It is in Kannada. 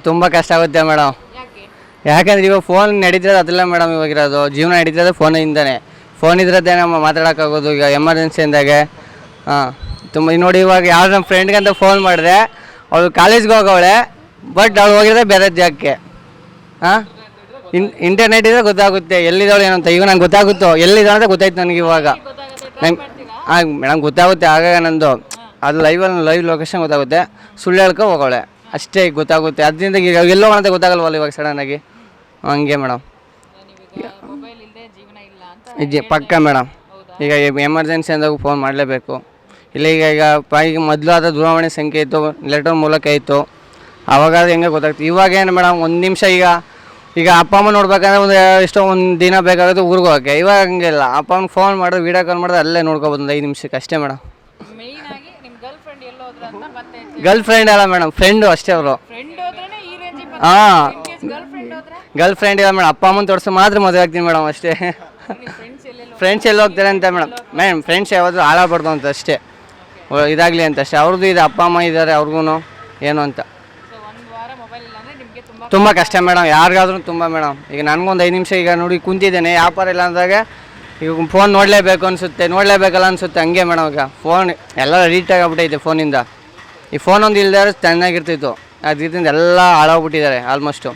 ತುಂಬ ಕಷ್ಟ ಆಗುತ್ತೆ ಮೇಡಮ್. ಯಾಕೆ? ಯಾಕಂದ್ರೆ ಇವಾಗ ಫೋನ್ ನಡೀತಿರೋದು ಅದೆಲ್ಲ ಮೇಡಮ್, ಇವಾಗಿರೋದು ಜೀವನ ನಡೀತಿರೋದು ಫೋನಿಂದನೇ. ಫೋನ್ ಇದ್ರದ್ದೇ ನಮ್ಮ ಮಾತಾಡೋಕ್ಕಾಗೋದು ಈಗ ಎಮರ್ಜೆನ್ಸಿ ಅಂದಾಗೆ. ಹಾಂ, ತುಂಬ ನೋಡಿ ಇವಾಗ ಯಾರು ನಮ್ಮ ಫ್ರೆಂಡ್ಗಂತ ಫೋನ್ ಮಾಡಿದೆ, ಅವಳು ಕಾಲೇಜ್ಗೆ ಹೋಗವಳೆ, ಬಟ್ ಅವಳು ಹೋಗಿರೋದೆ ಬೇರೆ ಜಾಗಕ್ಕೆ. ಹಾಂ, ಇಂಟರ್ನೆಟ್ ಇದ್ರೆ ಗೊತ್ತಾಗುತ್ತೆ ಎಲ್ಲಿದ್ದಾವಳು ಏನಂತ. ಈಗ ನಂಗೆ ಗೊತ್ತಾಗುತ್ತೋ ಎಲ್ಲಿದ್ದಾಳೆ ಅಂತ ಗೊತ್ತಾಯ್ತು ನನಗೆ ಇವಾಗ. ನಂಗೆ ಮೇಡಮ್ ಗೊತ್ತಾಗುತ್ತೆ ಆಗಾಗ ನಂದು ಅದು ಲೈವ್ ಲೊಕೇಶನ್ ಗೊತ್ತಾಗುತ್ತೆ. ಸುಳ್ಳು ಹೇಳ್ಕೊ ಹೋಗೋಳೆ ಅಷ್ಟೇ, ಈಗ ಗೊತ್ತಾಗುತ್ತೆ. ಅದರಿಂದ ಈಗ ಎಲ್ಲೋ ಅಂತ ಗೊತ್ತಾಗಲ್ವಲ್ಲ ಇವಾಗ ಸಡನ್ನಾಗಿ. ಹಂಗೆ ಮೇಡಮ್, ಪಕ್ಕ ಮೇಡಮ್. ಈಗ ಎಮರ್ಜೆನ್ಸಿ ಅಂದಾಗ ಫೋನ್ ಮಾಡಲೇಬೇಕು. ಇಲ್ಲ ಈಗ ಮೊದಲು ಆದ ದೂರವಾಣಿ ಸಂಖ್ಯೆ ಇತ್ತು, ಲೆಟರ್ ಮೂಲಕ ಇತ್ತು, ಆವಾಗಾದ್ರೆ ಹೆಂಗೆ ಗೊತ್ತಾಗ್ತದೆ. ಇವಾಗೇನು ಮೇಡಮ್, ಒಂದು ನಿಮಿಷ ಈಗ ಅಪ್ಪ ಅಮ್ಮ ನೋಡ್ಬೇಕಂದ್ರೆ ಒಂದು ದಿನ ಬೇಕಾಗುತ್ತೆ ಊರಿಗೆ ಹೋಗೋಕ್ಕೆ. ಇವಾಗ ಹಂಗಿಲ್ಲ, ಅಪ್ಪ ಅಮ್ಮನ ಫೋನ್ ಮಾಡೋದು, ವೀಡಿಯೋ ಕಾಲ್ ಮಾಡೋದು, ಅಲ್ಲೇ ನೋಡ್ಕೊಬೋದು ಒಂದು 5 ನಿಮಿಷಕ್ಕೆ ಅಷ್ಟೇ ಮೇಡಮ್. ಗರ್ಲ್ ಫ್ರೆಂಡ್ ಅಲ್ಲ ಮೇಡಮ್, ಫ್ರೆಂಡು ಅಷ್ಟೇ ಅವರು. ಹಾಂ, ಗರ್ಲ್ ಫ್ರೆಂಡ್ ಇಲ್ಲ ಮೇಡಮ್, ಅಪ್ಪ ಅಮ್ಮನ ತೋರಿಸೋ ಮಾತ್ರ ಮದುವೆ ಆಗ್ತೀನಿ ಮೇಡಮ್ ಅಷ್ಟೇ. ಫ್ರೆಂಡ್ಸ್ ಎಲ್ಲಿ ಹೋಗ್ತಾರೆ ಅಂತ ಮೇಡಮ್ ಫ್ರೆಂಡ್ಸ್ ಯಾವಾದರೂ ಹಾಳಾಗ್ಬಾರ್ದು ಅಂತ ಅಷ್ಟೇ, ಇದಾಗಲಿ ಅಂತ ಅಷ್ಟೇ. ಅವ್ರದ್ದು ಇದೆ, ಅಪ್ಪ ಅಮ್ಮ ಇದ್ದಾರೆ ಅವ್ರಿಗೂ ಏನು ಅಂತ. ತುಂಬ ಕಷ್ಟ ಮೇಡಮ್, ಯಾರಿಗಾದ್ರೂ ತುಂಬ ಮೇಡಮ್. ಈಗ ನನಗೊಂದು 5 ನಿಮಿಷ ಈಗ ನೋಡಿ ಕುಂತಿದ್ದೇನೆ, ವ್ಯಾಪಾರ ಇಲ್ಲ ಅಂದಾಗ ಈಗ ಫೋನ್ ನೋಡಲೇಬೇಕು ಅನಿಸುತ್ತೆ, ನೋಡಲೇಬೇಕಲ್ಲ ಅನಿಸುತ್ತೆ. ಹಂಗೆ ಮೇಡಮ್, ಈಗ ಫೋನ್ ಎಲ್ಲ ಅಡಿಕ್ಟ್ ಆಗಿಬಿಟ್ಟೈತೆ ಫೋನಿಂದ. ಈ ಫೋನ್ ಒಂದು ಇಲ್ಲದೆ ಚೆನ್ನಾಗಿರ್ತಿತ್ತು, ಅದರಿಂದ ಎಲ್ಲ ಹಾಳಾಗ್ಬಿಟ್ಟಿದ್ದಾರೆ ಆಲ್ಮೋಸ್ಟು.